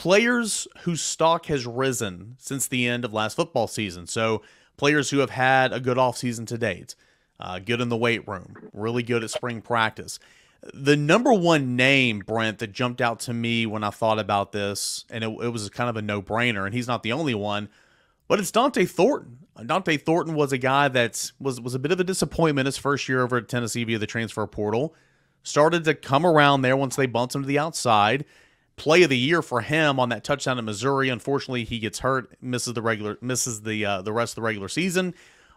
players whose stock has risen since the end of last football season. So players who have had a good offseason to date, good in the weight room, really good at spring practice. The number one name, Brent, that jumped out to me when I thought about this, and it was kind of a no-brainer, and he's not the only one, but it's Dante Thornton. Dante Thornton was a guy that was a bit of a disappointment his first year over at Tennessee via the transfer portal. Started to come around there once they bumped him to the outside. Play of the year for him on that touchdown at Missouri. Unfortunately, he gets hurt, misses the rest of the regular season.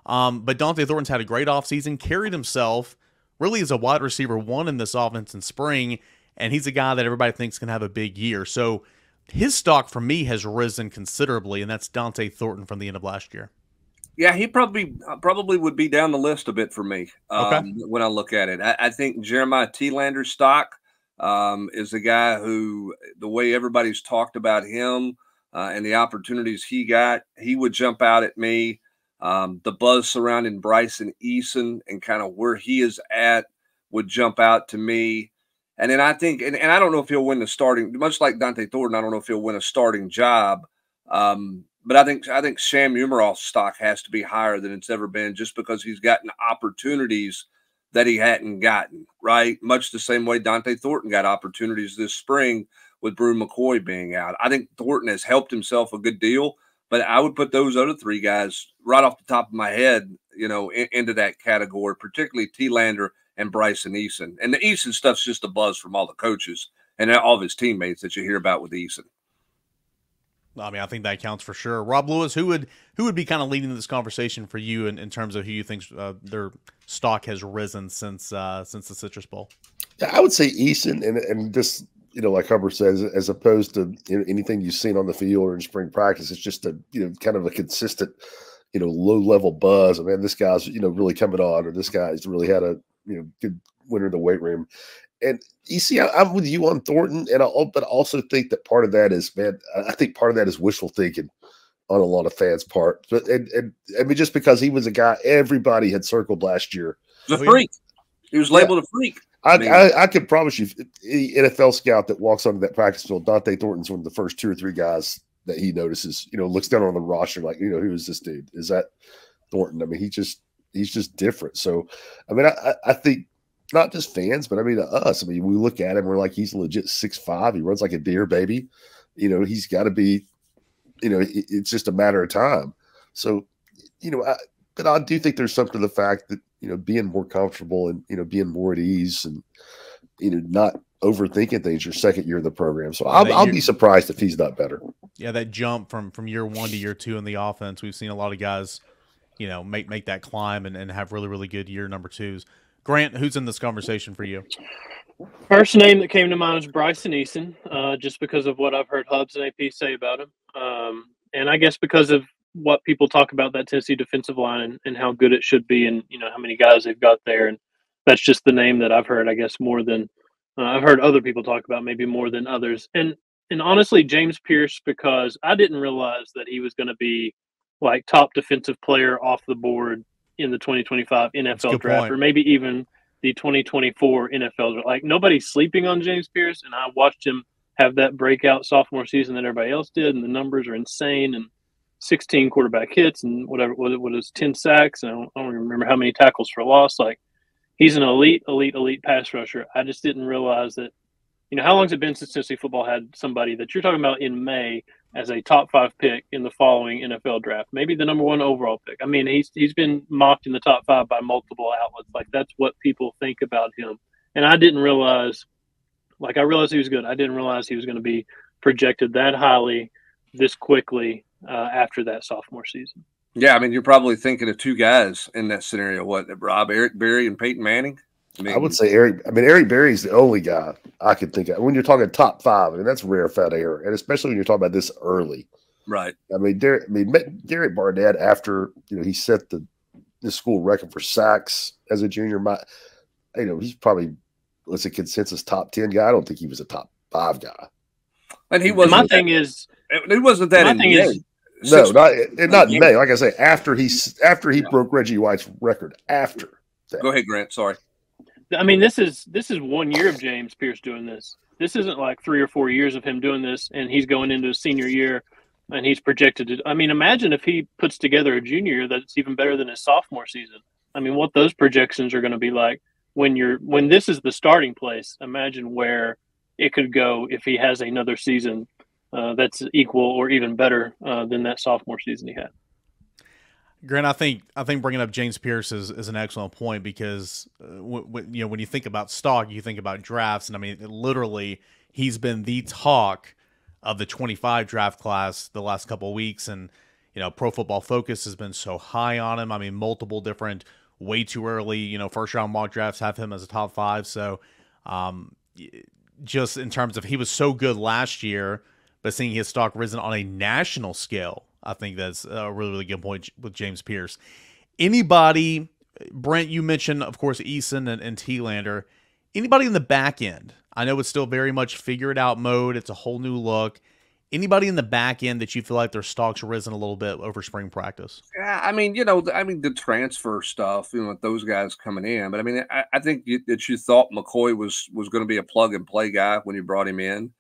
But Dante Thornton's had a great offseason, carried himself really as a wide receiver one in this offense in spring, and he's a guy that everybody thinks can have a big year. So his stock for me has risen considerably, and that's Dante Thornton from the end of last year. Yeah, he probably would be down the list a bit for me when I look at it. I think Jeremiah Tielander's stock is a guy who, the way everybody's talked about him and the opportunities he got, he would jump out at me. The buzz surrounding Bryson Eason and kind of where he is at would jump out to me. And then I think, and I don't know if he'll win the starting, much like Dante Thornton, I don't know if he'll win a starting job. But I think Sam Umaroff's stock has to be higher than it's ever been, just because he's gotten opportunities that he hadn't gotten, right? Much the same way Dante Thornton got opportunities this spring with Brew McCoy being out. I think Thornton has helped himself a good deal, but I would put those other three guys right off the top of my head, into that category, particularly Tielander and Bryson Eason. And the Eason stuff's just a buzz from all the coaches and all of his teammates that you hear about with Eason. I mean, I think that counts for sure. Rob Lewis, who would be kind of leading this conversation for you in terms of who you think their stock has risen since the Citrus Bowl? Yeah, I would say Eason, and just like Hubbard says, as opposed to anything you've seen on the field or in spring practice, it's just a kind of a consistent low level buzz. I mean, this guy's really coming on, or this guy's really had a good winter in the weight room. And you see, I'm with you on Thornton, but I also think that part of that is, man, I think part of that is wishful thinking on a lot of fans' part. But and I mean, just because he was a guy everybody had circled last year, the freak, he was labeled a freak. I can promise you, any NFL scout that walks onto that practice field, Dante Thornton's one of the first 2 or 3 guys that he notices. Looks down on the roster like, who is this dude? Is that Thornton? I mean, he's just different. So, I mean, I think. Not just fans, but I mean, us. I mean, we look at him, we're like, he's legit 6'5". He runs like a deer, baby. He's got to be, it's just a matter of time. So, but I do think there's something to the fact that, being more comfortable and, being more at ease and, not overthinking things your second year of the program. So I'll be surprised if he's not better. Yeah, that jump from year 1 to year 2 in the offense, we've seen a lot of guys, make that climb and have really, really good year number 2s. Grant, who's in this conversation for you? First name that came to mind is Bryson Eason, just because of what I've heard Hubs and AP say about him. And I guess because of what people talk about that Tennessee defensive line and how good it should be and, how many guys they've got there. And that's just the name that I've heard, I guess, more than I've heard other people talk about, maybe more than others. And honestly, James Pierce, because I didn't realize that he was going to be like top defensive player off the board in the 2025 NFL draft, or maybe even the 2024 NFL draft. Like, nobody's sleeping on James Pierce, and I watched him have that breakout sophomore season that everybody else did, and the numbers are insane, and 16 quarterback hits and whatever, what is 10 sacks, and I don't even remember how many tackles for loss. Like, he's an elite pass rusher. I just didn't realize that, how long has it been since Tennessee football had somebody that you're talking about in May as a top 5 pick in the following NFL draft, maybe the number 1 overall pick? I mean, he's been mocked in the top 5 by multiple outlets. Like, that's what people think about him. And I didn't realize, I realized he was good. I didn't realize he was going to be projected that highly this quickly after that sophomore season. Yeah, I mean, you're probably thinking of 2 guys in that scenario. What, Rob, Eric Berry and Peyton Manning? I would say Eric Berry's the only guy I could think of. When you're talking top 5, I mean, that's rarefied air, and especially when you're talking about this early. Right. I mean, Garrett Barnett, after he set the school record for sacks as a junior, he's probably a consensus top 10 guy. I don't think he was a top 5 guy. And he wasn't. My thing is, it wasn't that in May. No, not in May. Like I say, after he broke Reggie White's record. After that. Go ahead, Grant. Sorry. I mean, this is 1 year of James Pierce doing this. This isn't like 3 or 4 years of him doing this, and he's going into his senior year, and he's projected to. I mean, imagine if he puts together a junior year that's even better than his sophomore season. I mean, what those projections are going to be like when this is the starting place. Imagine where it could go if he has another season that's equal or even better than that sophomore season he had. Grant, I think bringing up James Pierce is an excellent point because when you think about stock, you think about drafts, and I mean literally he's been the talk of the 25 draft class the last couple of weeks, and Pro Football Focus has been so high on him. I mean, multiple different way too early first round mock drafts have him as a top 5. So just in terms of he was so good last year, but seeing his stock risen on a national scale, I think that's a really, really good point with James Pierce. Anybody, Brent, you mentioned, of course, Eason and T-Lander. Anybody in the back end? I know it's still very much figure it out mode. It's a whole new look. Anybody in the back end that you feel like their stock's risen a little bit over spring practice? Yeah, I mean, the transfer stuff, with those guys coming in. But I mean, I think that you thought McCoy was going to be a plug and play guy when you brought him in.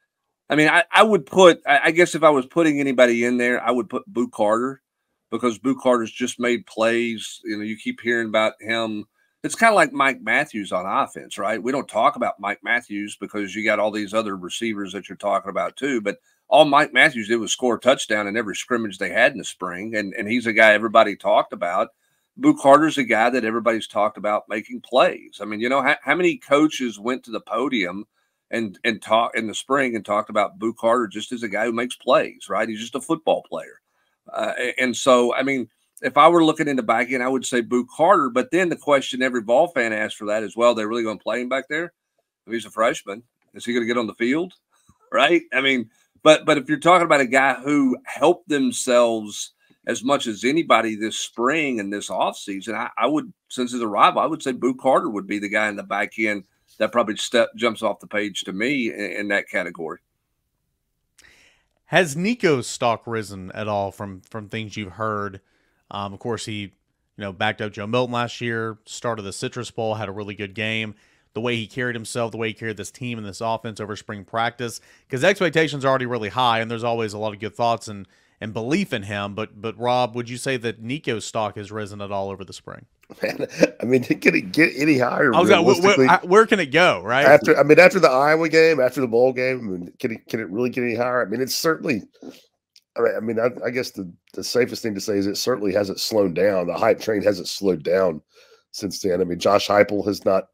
I mean, I would put, I guess if I was putting anybody in there, I would put Boo Carter, because Boo Carter's just made plays. You keep hearing about him. It's kind of like Mike Matthews on offense, right? We don't talk about Mike Matthews because you got all these other receivers that you're talking about too. But all Mike Matthews did was score a touchdown in every scrimmage they had in the spring. And he's a guy everybody talked about. Boo Carter's a guy that everybody's talked about making plays. I mean, how many coaches went to the podium and talk in the spring and talked about Boo Carter just as a guy who makes plays, right? He's just a football player. And so, I mean, if I were looking in the back end, I would say Boo Carter. But then the question every ball fan asks for that is, well, they're really going to play him back there? If he's a freshman, is he going to get on the field? Right? I mean, but if you're talking about a guy who helped themselves as much as anybody this spring and this offseason, I would, since his arrival, I would say Boo Carter would be the guy in the back end that probably jumps off the page to me in that category. Has Nico's stock risen at all from things you've heard? Of course, he backed up Joe Milton last year, started the Citrus Bowl, had a really good game. The way he carried himself, the way he carried this team and this offense over spring practice, because expectations are already really high, and there's always a lot of good thoughts and belief in him. But Rob, would you say that Nico's stock has risen at all over the spring? Man, I mean, can it get any higher? Where can it go? Right after the Iowa game, after the bowl game, I mean, can it really get any higher? I mean, it's certainly. I guess the safest thing to say is it certainly hasn't slowed down. The hype train hasn't slowed down since then. I mean, Josh Heupel has not,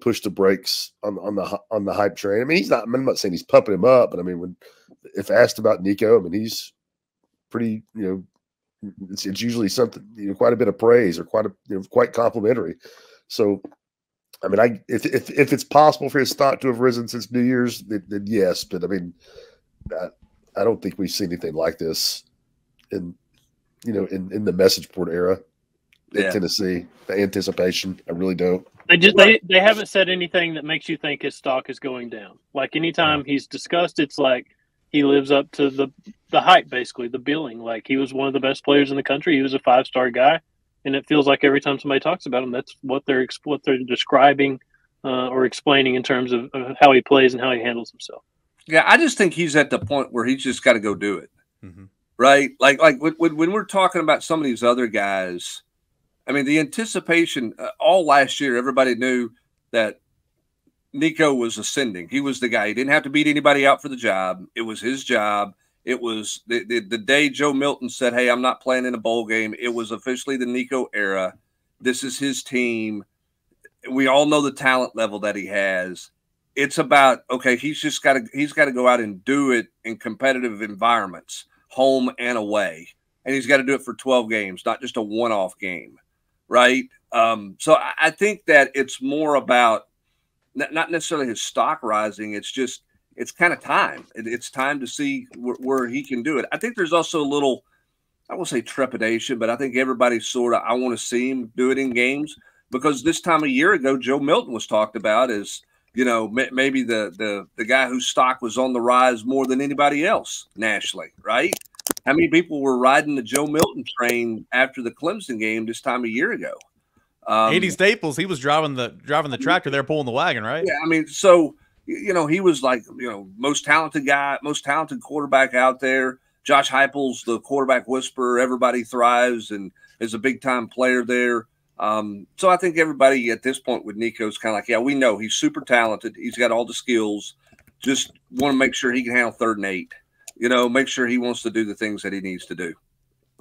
pushed the brakes on the hype train. I mean, I'm not saying he's pumping him up, but I mean, if asked about Nico, I mean, he's pretty, it's usually something, quite a bit of praise or quite complimentary. So, I mean, if it's possible for his stock to have risen since New Year's, then yes. But I mean, I don't think we've seen anything like this in the message board era in Tennessee. The anticipation, I really don't. They haven't said anything that makes you think his stock is going down. Like anytime he's discussed, it's like he lives up to the hype, basically the billing. Like he was one of the best players in the country. He was a 5-star guy, and it feels like every time somebody talks about him, that's what they're describing or explaining in terms of how he plays and how he handles himself. Yeah, I just think he's at the point where he's just got to go do it, right? Like when we're talking about some of these other guys, I mean, the anticipation all last year, everybody knew that Nico was ascending. He was the guy. He didn't have to beat anybody out for the job. It was his job. It was the day Joe Milton said, hey, I'm not playing in a bowl game. It was officially the Nico era. This is his team. We all know the talent level that he has. It's about, okay, he's got to go out and do it in competitive environments, home and away. And he's got to do it for 12 games, not just a one-off game, right? So I think that it's more about not necessarily his stock rising. It's just, it's kind of time. It's time to see where he can do it. I think there's also a little, I won't say trepidation, but I think everybody's sort of, I want to see him do it in games, because this time a year ago, Joe Milton was talked about as, maybe the guy whose stock was on the rise more than anybody else nationally, right? How many people were riding the Joe Milton train after the Clemson game this time a year ago? 80 Staples, he was driving the tractor there, pulling the wagon, right? Yeah, I mean, so he was like, most talented guy, most talented quarterback out there. Josh Heupel's the quarterback whisperer. Everybody thrives and is a big time player there. So I think everybody at this point with Nico is kind of like, yeah, we know he's super talented. He's got all the skills. Just want to make sure he can handle 3rd and 8. Make sure he wants to do the things that he needs to do.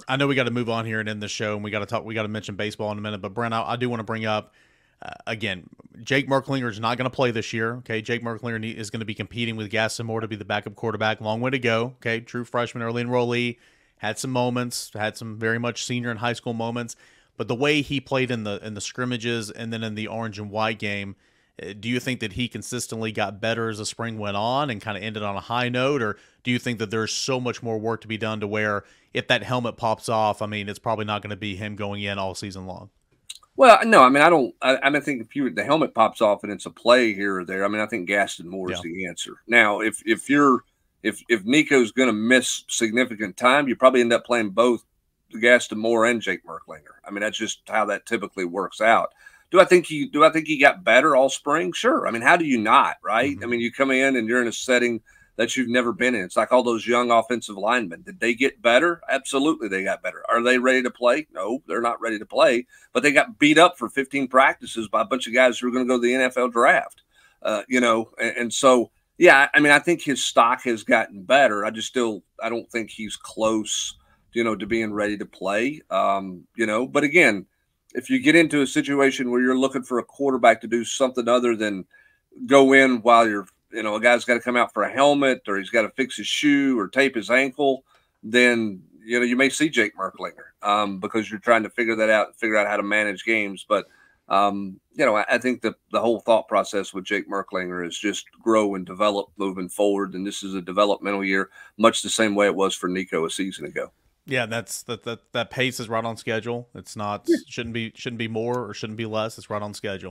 I know we got to move on here and end the show, and we got to mention baseball in a minute. But Brent, I do want to bring up again, Jake Merklinger is not going to play this year. Okay, Jake Merklinger is going to be competing with Gaston Moore to be the backup quarterback. Long way to go. Okay, true freshman, early enrollee, had some moments, had some very much senior and high school moments. But the way he played in the scrimmages and then in the orange and white game, do you think that he consistently got better as the spring went on and kind of ended on a high note, or do you think that there's so much more work to be done to where if that helmet pops off, I mean, it's probably not going to be him going in all season long? Well, no, I mean, I think if the helmet pops off and it's a play here or there, I mean, I think Gaston Moore is the answer. Now, if Nico's going to miss significant time, you probably end up playing both Gaston Moore and Jake Merklinger. I mean, that's just how that typically works out. Do I think he got better all spring? Sure. I mean, how do you not, right? Mm-hmm. I mean, you come in and you're in a setting that you've never been in. It's like all those young offensive linemen. Did they get better? Absolutely, they got better. Are they ready to play? No, they're not ready to play. But they got beat up for 15 practices by a bunch of guys who are going to go to the NFL draft. And so, yeah, I mean, I think his stock has gotten better. I don't think he's close, to being ready to play. But again, if you get into a situation where you're looking for a quarterback to do something other than go in while you're, a guy's got to come out for a helmet or he's got to fix his shoe or tape his ankle, then, you may see Jake Merklinger because you're trying to figure that out and figure out how to manage games. But, I think the whole thought process with Jake Merklinger is just grow and develop moving forward. And this is a developmental year, much the same way it was for Nico a season ago. Yeah, that pace is right on schedule. It's not shouldn't be more or shouldn't be less. It's right on schedule.